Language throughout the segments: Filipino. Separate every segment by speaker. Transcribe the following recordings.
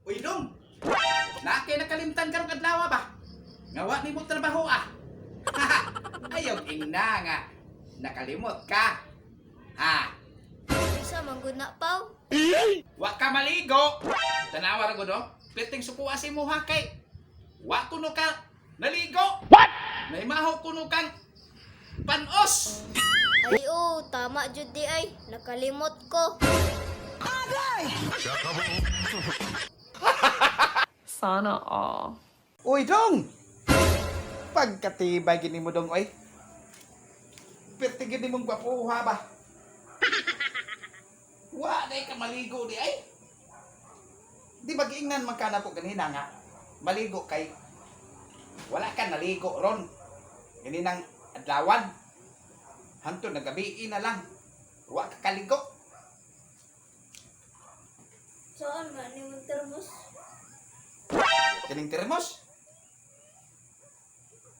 Speaker 1: Uy, dong! Nakay nakalimtan karong adlaw ba? Ngawa ni mo trabaho ah. Ayaw ingna nga. Nakalimot ka. Ha?
Speaker 2: Isa manggod na paw.
Speaker 1: Wa ka maligo. Tanawa ra gud oh. Piting sukuha si mo ha kay. Wa kuno ka naligo. What? May maho kuno kang panos.
Speaker 2: Ay oo, tama jud di ay. Nakalimot ko.
Speaker 3: Sana all.
Speaker 1: Uy, dong! Pagkatibay gini mo dong, oy. Pirti gini mong gwapuha ba? Wa, day ka maligo di ay. Di mag-ingnan man ka na po ganina nga. Maligo kay wala ka naligo ron. Ganinang adlawan. Hantod na gabi na lang. Wa ka kaligo.
Speaker 2: Saan nga ni mong termos?
Speaker 1: Kining termos.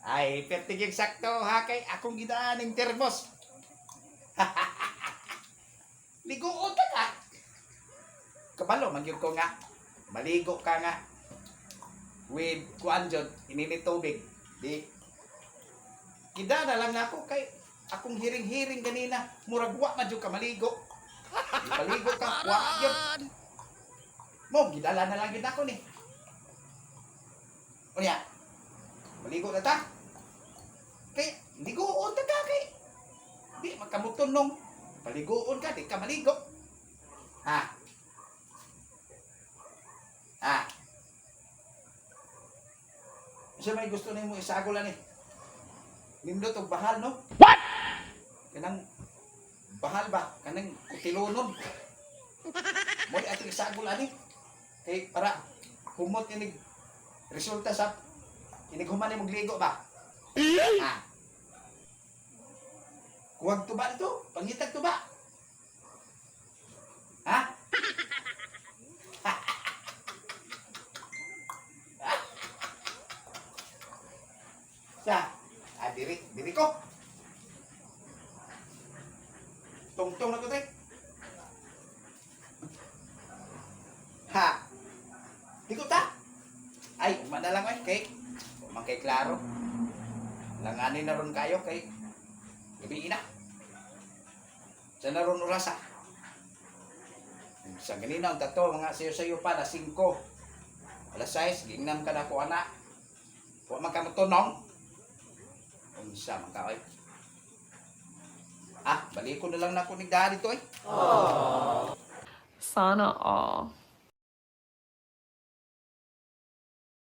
Speaker 1: Ay, pertigig sakto ha kay akong gidaan ng termos. Ligoon ka ka. Kabalo, magyud ko nga. Maligo ka nga. With kuan jud, ininit tubig. Di. Gida na lang nako kay akong hiring-hiring ganina. Murag wa man jud ka maligo. Di paligo ka, wa jud. Mo, gidala na lang yun ako ni. Unya, maligo na ta. Kay, ligoon ka kay. Di, magkamutunong. Paligoon ka, di ka maligo. Ha? Ha? Siya may gusto na mo isagulan eh. Nindot og bahal, no? What? Kanang bahal ba? Kanang kutilunon. Mo'y ating isagulan eh. Kay para humot inig resulta sa inig human ni magligo ba? Ha? Kuwag tuba ito, pangitag tuba. Ha? Sa, diri ko. Tungtong na ko tayo. Ha? Di ko ta? Ay, umana lang ay, kay. Umang kay klaro. Langanin na ron kayo, kay. Gabi na. Sa na ron urasa. Sa ganina, ang tato, mga sayo-sayo pa, na 5. Alas 6, gingnam ka na ko, anak. Huwag man ka matunong. Unsa man ka, ay. Ah, balik ko na lang na ko ni daddy to, ay.
Speaker 3: Sana all.